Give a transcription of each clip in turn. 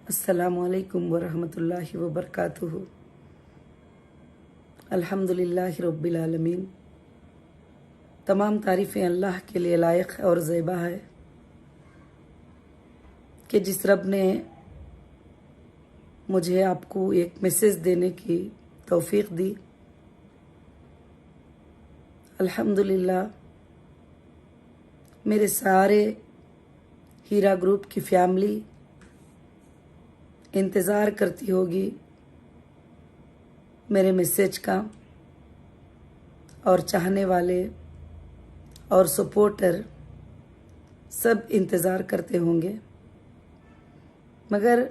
अस्सलामुअलैकुम वरहमतुल्लाहि वबरकातुहू। अल्हम्दुलिल्लाहि रब्बिल आलमीन। तमाम तारीफ़ें अल्लाह के लिए लायक और ज़ेबा है कि जिस रब ने मुझे आपको एक मैसेज देने की तौफीक दी। अल्हम्दुलिल्लाह मेरे सारे हीरा ग्रुप की फैमिली इंतज़ार करती होगी मेरे मैसेज का, और चाहने वाले और सपोर्टर सब इंतज़ार करते होंगे। मगर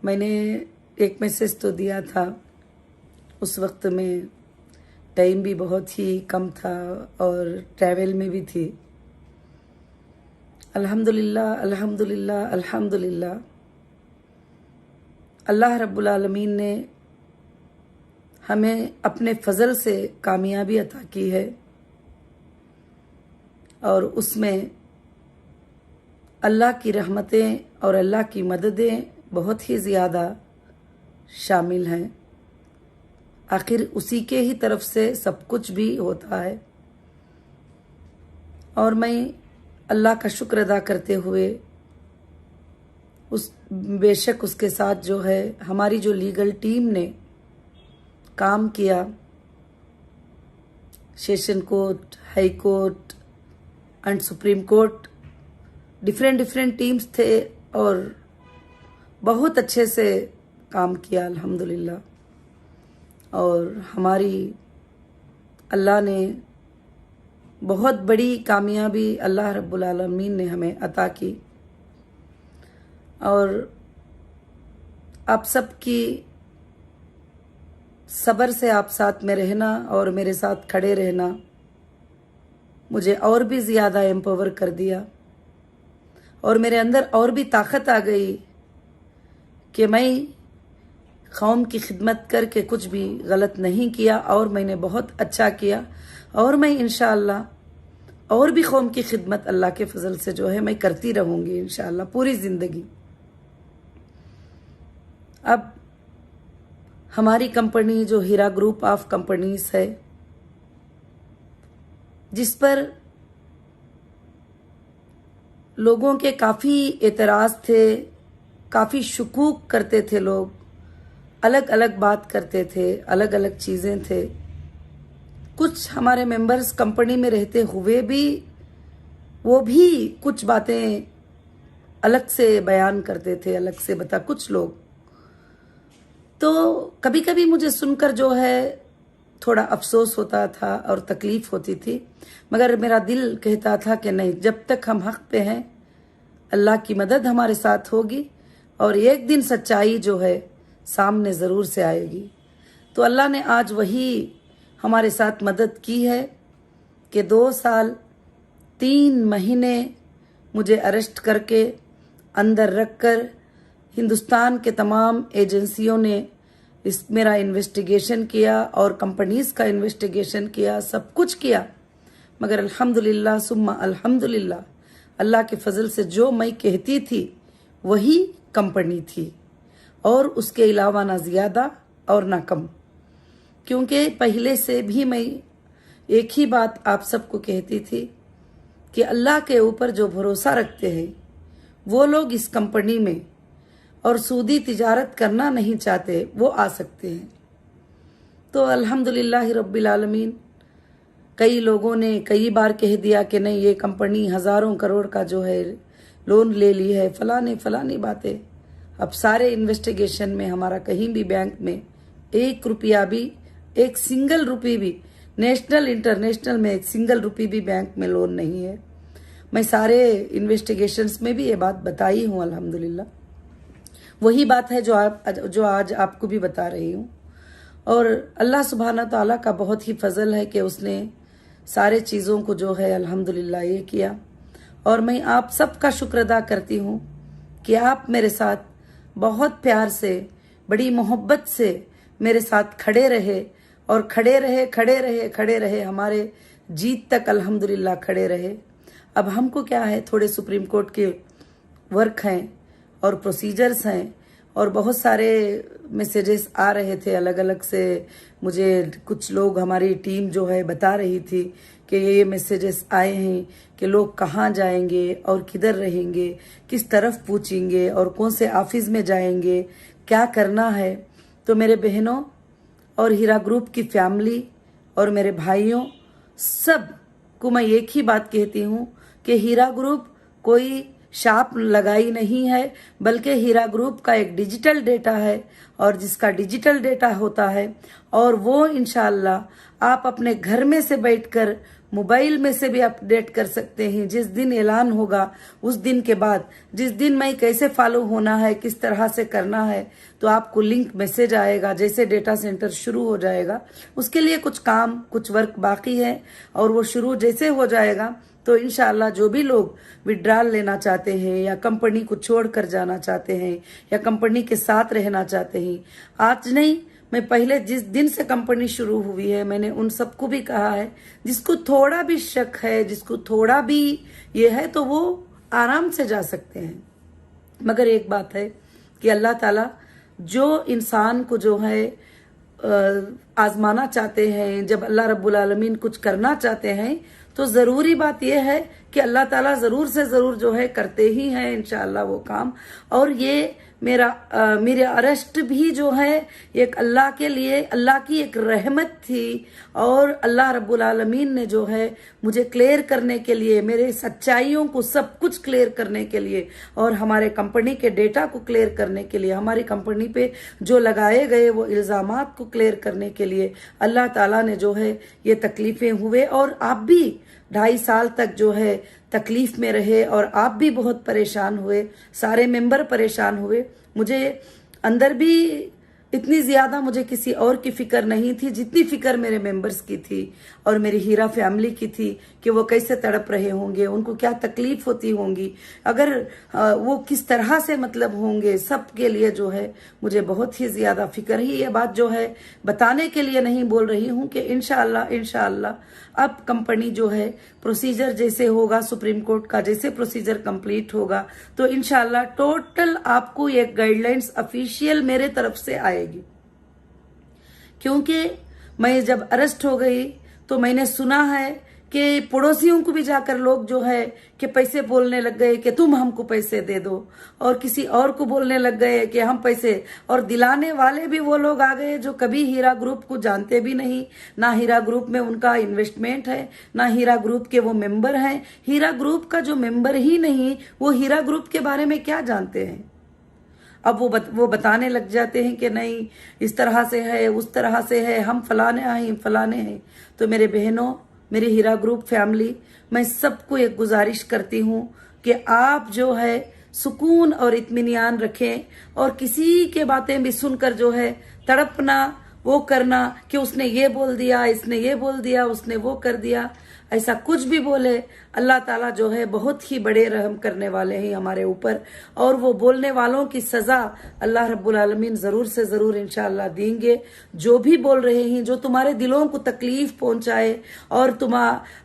मैंने एक मैसेज तो दिया था, उस वक्त में टाइम भी बहुत ही कम था और ट्रैवल में भी थी। अल्हम्दुलिल्लाह अल्हम्दुलिल्लाह अल्हम्दुलिल्लाह, अल्लाह रब्बुल आलमीन ने हमें अपने फजल से कामयाबी अता की है और उसमें अल्लाह की रहमतें और अल्लाह की मददें बहुत ही ज़्यादा शामिल हैं। आखिर उसी के ही तरफ से सब कुछ भी होता है और मैं अल्लाह का शुक्र अदा करते हुए बेशक उसके साथ जो है हमारी जो लीगल टीम ने काम किया, session court, high court and supreme court, different teams थे और बहुत अच्छे से काम किया अल्हम्दुलिल्लाह। और हमारी अल्लाह ने बहुत बड़ी कामयाबी अल्लाह रब्बुल आलमीन ने हमें अता की। और आप सबकी सब्र से आप साथ में रहना और मेरे साथ खड़े रहना मुझे और भी ज़्यादा एम्पावर कर दिया और मेरे अंदर और भी ताकत आ गई कि मैं कौम की खिदमत करके कुछ भी गलत नहीं किया और मैंने बहुत अच्छा किया और मैं इंशाअल्लाह और भी कौम की खिदमत अल्लाह के फजल से जो है मैं करती रहूँगी इंशाअल्लाह पूरी ज़िंदगी। अब हमारी कंपनी जो हीरा ग्रुप ऑफ कंपनीज है, जिस पर लोगों के काफ़ी एतराज़ थे, काफ़ी शुकूक करते थे, लोग अलग अलग बात करते थे, अलग अलग चीज़ें थे। कुछ हमारे मेंबर्स कंपनी में रहते हुए भी वो भी कुछ बातें अलग से बयान करते थे, अलग से बता कुछ लोग। तो कभी कभी मुझे सुनकर जो है थोड़ा अफसोस होता था और तकलीफ होती थी, मगर मेरा दिल कहता था कि नहीं, जब तक हम हक पे हैं अल्लाह की मदद हमारे साथ होगी और एक दिन सच्चाई जो है सामने ज़रूर से आएगी। तो अल्लाह ने आज वही हमारे साथ मदद की है कि 2 साल 3 महीने मुझे अरेस्ट करके अंदर रखकर हिंदुस्तान के तमाम एजेंसियों ने मेरा इन्वेस्टिगेशन किया और कंपनीज का इन्वेस्टिगेशन किया, सब कुछ किया। मगर अल्हम्दुलिल्लाह सुम्मा अल्हम्दुलिल्लाह, अल्लाह के फजल से जो मैं कहती थी वही कंपनी थी और उसके अलावा ना ज़्यादा और ना कम। क्योंकि पहले से भी मैं एक ही बात आप सबको कहती थी कि अल्लाह के ऊपर जो भरोसा रखते हैं वो लोग इस कंपनी में और सूदी तिजारत करना नहीं चाहते वो आ सकते हैं। तो अल्हम्दुलिल्लाह रब्बिल आलमीन, कई लोगों ने कई बार कह दिया कि नहीं, ये कंपनी हज़ारों करोड़ का जो है लोन ले ली है, फलानी बातें। अब सारे इन्वेस्टिगेशन में हमारा कहीं भी बैंक में 1 रुपया भी, एक सिंगल रुपये भी, नेशनल इंटरनेशनल में एक सिंगल रुपये भी बैंक में लोन नहीं है। मैं सारे इन्वेस्टिगेशंस में भी ये बात बताई हूँ अल्हम्दुलिल्लाह। वही बात है जो आज आपको भी बता रही हूँ। और अल्लाह सुब्हाना ताला का बहुत ही फजल है कि उसने सारे चीज़ों को जो है अल्हम्दुलिल्लाह ये किया। और मैं आप सबका शुक्र अदा करती हूँ कि आप मेरे साथ बहुत प्यार से, बड़ी मोहब्बत से मेरे साथ खड़े रहे और खड़े रहे हमारे जीत तक अल्हम्दुलिल्लाह खड़े रहे। अब हमको क्या है, थोड़े सुप्रीम कोर्ट के वर्क हैं और प्रोसीजर्स हैं, और बहुत सारे मैसेजेस आ रहे थे अलग अलग से। मुझे कुछ लोग, हमारी टीम जो है बता रही थी कि ये मैसेजेस आए हैं कि लोग कहाँ जाएंगे और किधर रहेंगे, किस तरफ पूछेंगे और कौन से ऑफिस में जाएंगे, क्या करना है। तो मेरे बहनों और हीरा ग्रुप की फैमिली और मेरे भाइयों, सब को मैं एक ही बात कहती हूँ कि हीरा ग्रुप कोई शाप लगाई नहीं है, बल्कि हीरा ग्रुप का एक डिजिटल डेटा है, और जिसका डिजिटल डेटा होता है और वो इंशाअल्लाह आप अपने घर में से बैठकर मोबाइल में से भी अपडेट कर सकते हैं। जिस दिन ऐलान होगा उस दिन के बाद, जिस दिन मैं कैसे फॉलो होना है, किस तरह से करना है, तो आपको लिंक मैसेज आएगा। जैसे डेटा सेंटर शुरू हो जाएगा, उसके लिए कुछ काम, कुछ वर्क बाकी है, और वो शुरू जैसे हो जाएगा तो इंशाअल्लाह जो भी लोग विड्रॉल लेना चाहते हैं या कंपनी को छोड़कर जाना चाहते हैं या कंपनी के साथ रहना चाहते हैं, आज नहीं, मैं पहले जिस दिन से कंपनी शुरू हुई है मैंने उन सबको भी कहा है, जिसको थोड़ा भी शक है, जिसको थोड़ा भी ये है, तो वो आराम से जा सकते हैं। मगर एक बात है कि अल्लाह ताला जो इंसान को जो है आजमाना चाहते हैं, जब अल्लाह रब्बुल आलमीन कुछ करना चाहते हैं, तो जरूरी बात यह है कि अल्लाह ताला जरूर से जरूर जो है करते ही हैं इंशाअल्लाह वो काम। और ये मेरे अरेस्ट भी जो है एक अल्लाह के लिए, अल्लाह की एक रहमत थी, और अल्लाह रब्बुल आलमीन ने जो है मुझे क्लियर करने के लिए, मेरे सच्चाइयों को सब कुछ क्लियर करने के लिए, और हमारे कंपनी के डेटा को क्लियर करने के लिए, हमारी कंपनी पे जो लगाए गए वो इल्जामात को क्लियर करने के लिए अल्लाह ताला ने जो है ये तकलीफें हुए। और आप भी 2.5 साल तक जो है तकलीफ में रहे, और आप भी बहुत परेशान हुए, सारे मेंबर परेशान हुए। मुझे अंदर भी इतनी ज्यादा मुझे किसी और की फिक्र नहीं थी जितनी फिक्र मेरे मेंबर्स की थी और मेरी हीरा फैमिली की थी कि वो कैसे तड़प रहे होंगे, उनको क्या तकलीफ होती होंगी, अगर वो किस तरह से मतलब होंगे। सब के लिए जो है मुझे बहुत ही ज्यादा फिक्र ही। ये बात जो है बताने के लिए नहीं बोल रही हूँ कि इंशाअल्लाह अब कंपनी जो है प्रोसीजर जैसे होगा, सुप्रीम कोर्ट का जैसे प्रोसीजर कंप्लीट होगा, तो इंशाअल्लाह टोटल आपको एक गाइडलाइंस ऑफिशियल मेरे तरफ से आएगी। क्योंकि मैं जब अरेस्ट हो गई तो मैंने सुना है कि पड़ोसियों को भी जाकर लोग जो है कि पैसे बोलने लग गए कि तुम हमको पैसे दे दो, और किसी और को बोलने लग गए कि हम पैसे, और दिलाने वाले भी वो लोग आ गए जो कभी हीरा ग्रुप को जानते भी नहीं, ना हीरा ग्रुप में उनका इन्वेस्टमेंट है, ना हीरा ग्रुप के वो मेंबर हैं। हीरा ग्रुप का जो मेंबर ही नहीं, वो हीरा ग्रुप के बारे में क्या जानते हैं। अब वो बताने लग जाते हैं कि नहीं इस तरह से है, उस तरह से है, हम फलाने हैं। तो मेरे बहनों, मेरी हीरा ग्रुप फैमिली, मैं सबको एक गुजारिश करती हूँ कि आप जो है सुकून और इत्मीनान रखें, और किसी के बातें भी सुनकर जो है तड़पना, वो करना कि उसने ये बोल दिया, इसने ये बोल दिया, उसने वो कर दिया, ऐसा कुछ भी बोले, अल्लाह ताला जो है बहुत ही बड़े रहम करने वाले हैं हमारे ऊपर, और वो बोलने वालों की सजा अल्लाह रब्बुल आलमीन जरूर से जरूर इंशाअल्लाह देंगे। जो भी बोल रहे हैं, जो तुम्हारे दिलों को तकलीफ पहुंचाए, और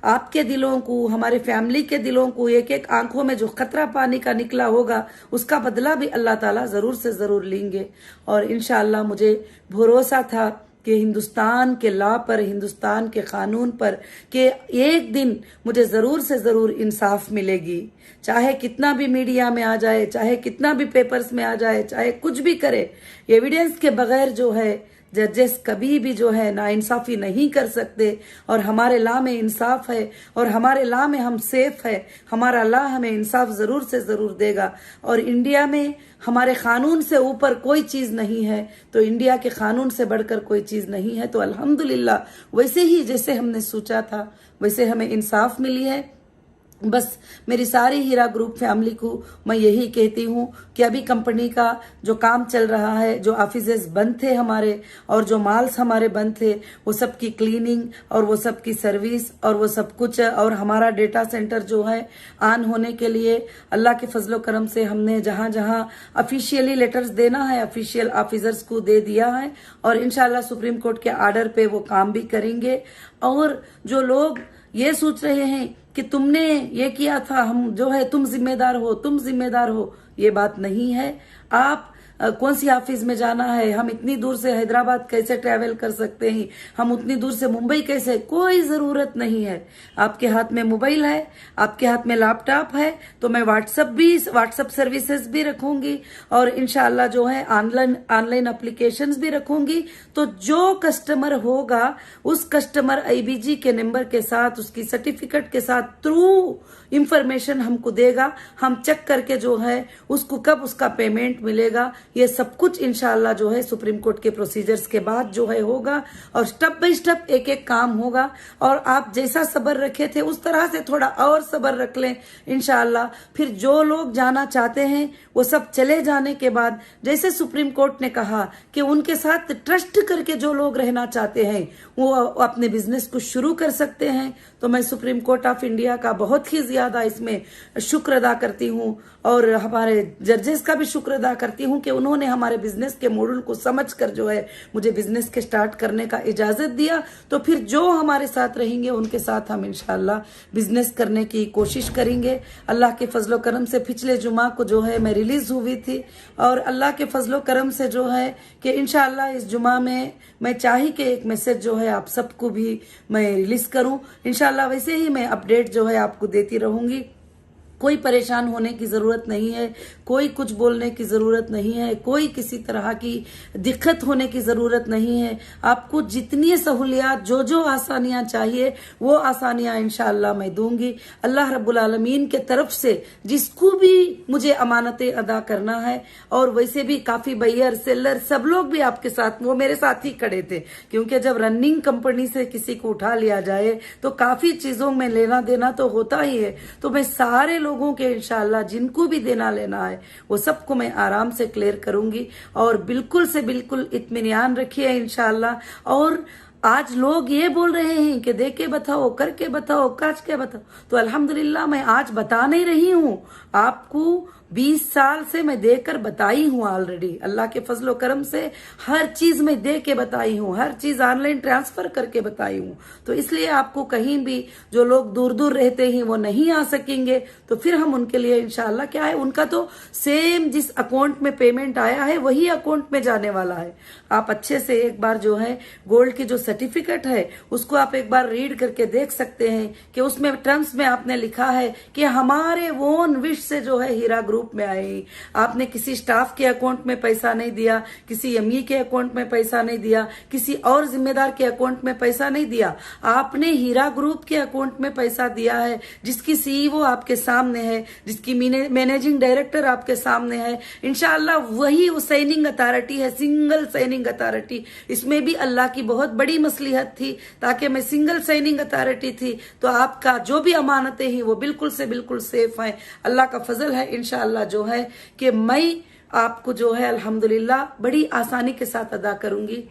आपके दिलों को, हमारे फैमिली के दिलों को, एक एक आंखों में जो खतरा पानी का निकला होगा, उसका बदला भी अल्लाह ताला जरूर से जरूर लेंगे। और इंशाअल्लाह मुझे भरोसा था कि हिंदुस्तान के लॉ पर, हिंदुस्तान के कानून पर, कि एक दिन मुझे जरूर से जरूर इंसाफ मिलेगी, चाहे कितना भी मीडिया में आ जाए, चाहे कितना भी पेपर्स में आ जाए, चाहे कुछ भी करे, एविडेंस के बगैर जो है जजेस कभी भी जो है नाइंसाफी नहीं कर सकते। और हमारे लॉ में इंसाफ है, और हमारे लॉ में हम सेफ है, हमारा लॉ हमें इंसाफ जरूर से जरूर देगा। और इंडिया में हमारे कानून से ऊपर कोई चीज नहीं है, तो इंडिया के कानून से बढ़कर कोई चीज नहीं है। तो अल्हम्दुलिल्लाह वैसे ही जैसे हमने सोचा था वैसे हमें इंसाफ मिली है। बस मेरी सारी हीरा ग्रुप फैमिली को मैं यही कहती हूँ कि अभी कंपनी का जो काम चल रहा है, जो ऑफिसेस बंद थे हमारे, और जो माल्स हमारे बंद थे, वो सब की क्लीनिंग और वो सब की सर्विस और वो सब कुछ, और हमारा डेटा सेंटर जो है ऑन होने के लिए अल्लाह के फजलो करम से हमने जहां जहां ऑफिशियली लेटर्स देना है ऑफिशियल ऑफिसर्स को दे दिया है, और इंशाल्लाह सुप्रीम कोर्ट के आर्डर पे वो काम भी करेंगे। और जो लोग ये सोच रहे हैं कि तुमने ये किया था, हम जो है तुम जिम्मेदार हो, तुम जिम्मेदार हो, ये बात नहीं है। आप कौन सी ऑफिस में जाना है, हम इतनी दूर से हैदराबाद कैसे ट्रैवल कर सकते हैं, हम उतनी दूर से मुंबई कैसे, कोई जरूरत नहीं है। आपके हाथ में मोबाइल है, आपके हाथ में लैपटॉप है, तो मैं व्हाट्सएप सर्विसेज भी रखूंगी और इंशाल्लाह जो है ऑनलाइन एप्लीकेशंस भी रखूंगी। तो जो कस्टमर होगा उस कस्टमर आईबीजी के नंबर के साथ, उसकी सर्टिफिकेट के साथ थ्रू इंफॉर्मेशन हमको देगा, हम चेक करके जो है उसको कब उसका पेमेंट मिलेगा, ये सब कुछ इंशाल्लाह जो है सुप्रीम कोर्ट के प्रोसीजर्स के बाद जो है होगा और स्टेप बाय स्टेप एक एक काम होगा। और आप जैसा सब्र रखे थे उस तरह से थोड़ा और सब्र रख लें इंशाल्लाह। फिर जो लोग जाना चाहते हैं वो सब चले जाने के बाद, जैसे सुप्रीम कोर्ट ने कहा कि उनके साथ ट्रस्ट करके जो लोग रहना चाहते हैं वो अपने बिजनेस को शुरू कर सकते हैं। तो मैं सुप्रीम कोर्ट ऑफ इंडिया का बहुत ही ज्यादा इसमें शुक्र अदा करती हूँ और हमारे जजेस का भी शुक्र अदा करती हूँ कि उन्होंने हमारे बिजनेस के मॉडल को समझकर जो है मुझे बिजनेस के स्टार्ट करने का इजाजत दिया। तो फिर जो हमारे साथ रहेंगे उनके साथ हम इंशाल्लाह बिजनेस करने की कोशिश करेंगे। अल्लाह के फजलो करम से पिछले जुमा को जो है मैं रिलीज हुई थी और अल्लाह के फजलो करम से जो है कि इंशाल्लाह इस जुमा में मैं चाही कि एक मैसेज जो है आप सबको भी मैं रिलीज करूं। इंशाल्लाह वैसे ही मैं अपडेट जो है आपको देती रहूंगी। कोई परेशान होने की जरूरत नहीं है, कोई कुछ बोलने की जरूरत नहीं है, कोई किसी तरह की दिक्कत होने की जरूरत नहीं है। आपको जितनी सहूलियात, जो जो आसानियां चाहिए वो आसानियां इंशाअल्लाह मैं दूंगी। अल्लाह रब्बुल आलमीन के तरफ से जिसको भी मुझे अमानतें अदा करना है, और वैसे भी काफी बायर सेलर सब लोग भी आपके साथ, वो मेरे साथ ही खड़े थे, क्योंकि जब रनिंग कंपनी से किसी को उठा लिया जाए तो काफी चीजों में लेना देना तो होता ही है। तो मैं सारे लोगों के इंशाल्लाह जिनको भी देना लेना है वो सबको मैं आराम से क्लियर करूंगी और बिल्कुल से बिल्कुल इत्मीनान रखिए इंशाल्लाह। और आज लोग ये बोल रहे हैं कि दे के बताओ, करके बताओ, काट के बताओ, तो अल्हम्दुलिल्लाह मैं आज बता नहीं रही हूँ आपको, 20 साल से मैं देकर बताई हूँ ऑलरेडी। अल्लाह के फजलो करम से हर चीज मैं दे के बताई हूँ, हर चीज ऑनलाइन ट्रांसफर करके बताई हूँ। तो इसलिए आपको कहीं भी जो लोग दूर दूर रहते हैं वो नहीं आ सकेंगे, तो फिर हम उनके लिए इंशाल्लाह क्या है, उनका तो सेम जिस अकाउंट में पेमेंट आया है वही अकाउंट में जाने वाला है। आप अच्छे से एक बार जो है गोल्ड की जो सर्टिफिकेट है उसको आप एक बार रीड करके देख सकते हैं कि उसमें टर्म्स में आपने लिखा है कि हमारे ओन विश से जो है हीरा ग्रुप में आए। आपने किसी स्टाफ के अकाउंट में पैसा नहीं दिया, किसी एमई के अकाउंट में पैसा नहीं दिया, किसी और जिम्मेदार के अकाउंट में पैसा नहीं दिया, आपने हीरा ग्रुप के अकाउंट में पैसा दिया है, जिसकी सीईओ आपके सामने है, जिसकी मैनेजिंग डायरेक्टर आपके सामने है। इंशाअल्लाह वही वो साइनिंग अथॉरिटी है, सिंगल साइनिंग अथॉरिटी। इसमें भी अल्लाह की बहुत बड़ी मसलिहत थी ताकि मैं सिंगल साइनिंग अथॉरिटी थी, तो आपका जो भी अमानतें हैं वो बिल्कुल से बिल्कुल सेफ है। अल्लाह का फजल है इंशाअल्लाह जो है कि मैं आपको जो है अल्हम्दुलिल्लाह बड़ी आसानी के साथ अदा करूंगी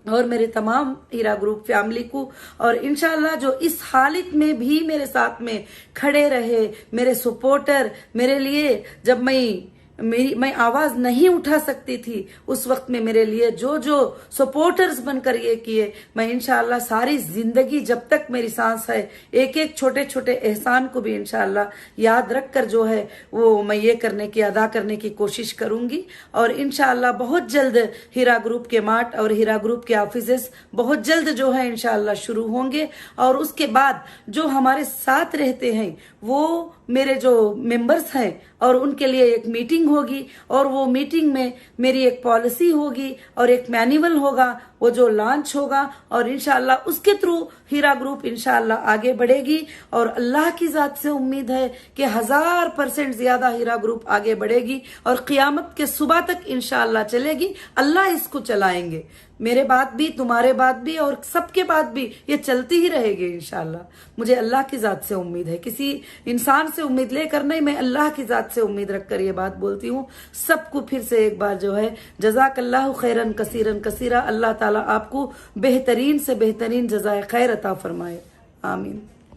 और मेरे तमाम हीरा ग्रुप फैमिली को, और इंशाल्लाह जो इस हालत में भी मेरे साथ में खड़े रहे, मेरे सपोर्टर, मेरे लिए जब मैं आवाज नहीं उठा सकती थी उस वक्त में मेरे लिए जो जो सपोर्टर्स बनकर ये किए, मैं इंशाअल्लाह सारी जिंदगी जब तक मेरी सांस है एक एक छोटे छोटे एहसान को भी इंशाअल्लाह याद रखकर जो है वो मैं ये अदा करने की कोशिश करूंगी। और इंशाअल्लाह बहुत जल्द हीरा ग्रुप के मार्ट और हीरा ग्रुप के ऑफिसेस बहुत जल्द जो है इंशाअल्लाह शुरू होंगे, और उसके बाद जो हमारे साथ रहते हैं वो मेरे जो मेंबर्स हैं और उनके लिए एक मीटिंग होगी, और वो मीटिंग में मेरी एक पॉलिसी होगी और एक मैनुअल होगा वो जो लॉन्च होगा, और इंशाअल्लाह उसके थ्रू हीरा ग्रुप इंशाअल्लाह आगे बढ़ेगी। और अल्लाह की जात से उम्मीद है कि 1000% ज्यादा हीरा ग्रुप आगे बढ़ेगी और क़यामत के सुबह तक इंशाअल्लाह चलेगी। अल्लाह इसको चलाएंगे, मेरे बाद भी, तुम्हारे बाद भी और सबके बाद भी ये चलती ही रहेगी इंशाअल्लाह। मुझे अल्लाह की जात से उम्मीद है, किसी इंसान से उम्मीद लेकर नहीं, मैं अल्लाह की जात से उम्मीद रखकर ये बात बोलती हूँ। सबको फिर से एक बार जो है जज़ाकल्लाहु खैरन कसीरन कसीरा। अल्लाह ताला आपको बेहतरीन से बेहतरीन जज़ाए खैर अता फरमाए। आमीन।